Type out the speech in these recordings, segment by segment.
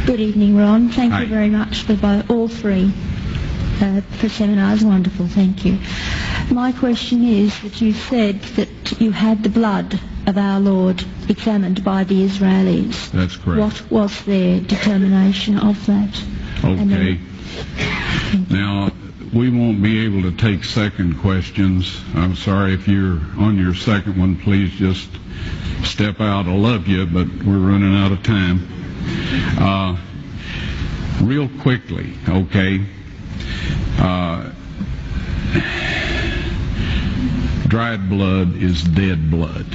Good evening, Ron. Thank Hi. you very much for all three for seminars. Wonderful, thank you. My question is that you said that you had the blood of our Lord examined by the Israelis. That's correct. What was their determination of that? Okay. Now, we won't be able to take second questions. I'm sorry if you're on your second one, please just step out. I love you, but we're running out of time. Real quickly, okay. Dried blood is dead blood.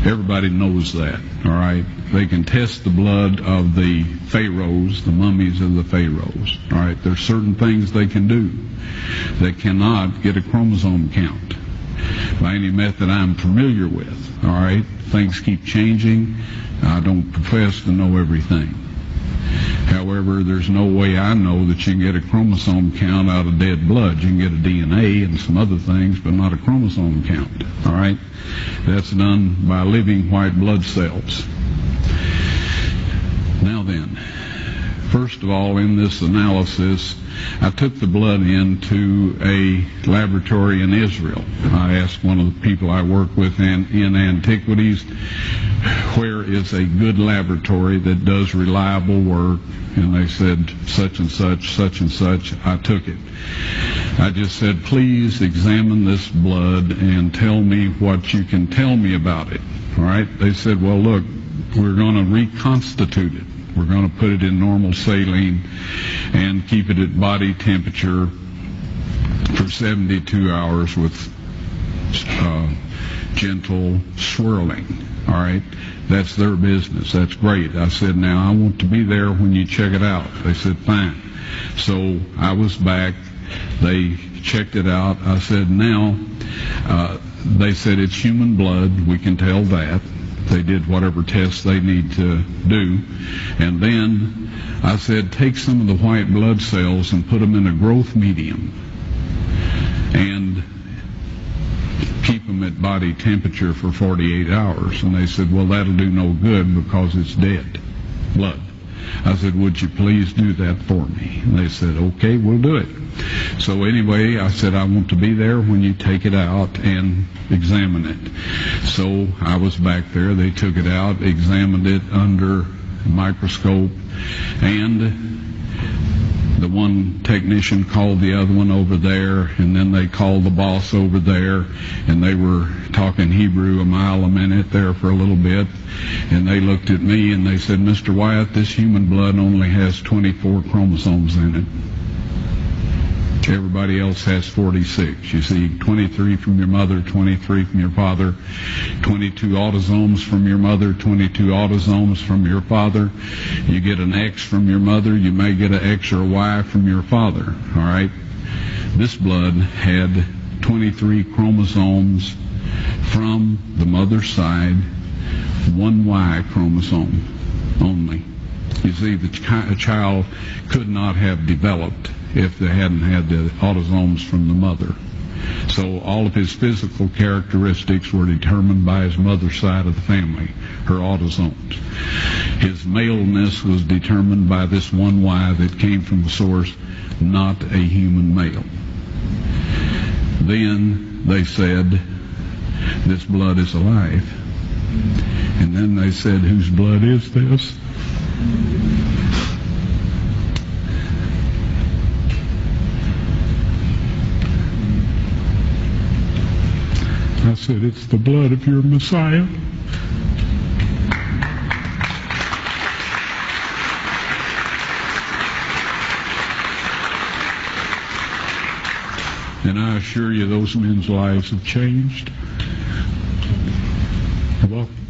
Everybody knows that, all right? They can test the blood of the pharaohs, the mummies of the pharaohs, all right? There's certain things they can do. They cannot get a chromosome count by any method I'm familiar with, all right? Things keep changing. I don't profess to know everything. However, there's no way I know that you can get a chromosome count out of dead blood. You can get a DNA and some other things, but not a chromosome count, all right? That's done by living white blood cells. Now then, first of all, in this analysis, I took the blood into a laboratory in Israel. I asked one of the people I work with in antiquities, where is a good laboratory that does reliable work? And they said, such and such, such and such. I took it. I just said, please examine this blood and tell me what you can tell me about it. All right? They said, well, look, we're going to reconstitute it. We're going to put it in normal saline and keep it at body temperature for 72 hours with gentle swirling. All right? That's their business. That's great. I said, now I want to be there when you check it out. They said, fine. So I was back. They checked it out. I said, now, they said it's human blood. We can tell that. They did whatever tests they need to do. And then I said, take some of the white blood cells and put them in a growth medium and keep them at body temperature for 48 hours. And they said, well, that'll do no good because it's dead blood. I said, would you please do that for me? And they said, okay, we'll do it. So anyway, I said, I want to be there when you take it out and examine it. So I was back there. They took it out, examined it under a microscope, and the one technician called the other one over there, and then they called the boss over there, and they were talking Hebrew a mile a minute there for a little bit, and they looked at me and they said, Mr. Wyatt, this human blood only has 24 chromosomes in it. Everybody else has 46. You see, 23 from your mother, 23 from your father, 22 autosomes from your mother, 22 autosomes from your father. You get an X from your mother, you may get an X or a Y from your father, all right? This blood had 23 chromosomes from the mother's side, one Y chromosome only. You see, the child could not have developed if they hadn't had the autosomes from the mother. So all of his physical characteristics were determined by his mother's side of the family, her autosomes. His maleness was determined by this one Y that came from the source, not a human male. Then they said, this blood is alive. And then they said, whose blood is this? I said, it's the blood of your Messiah. And I assure you, those men's lives have changed. You're welcome.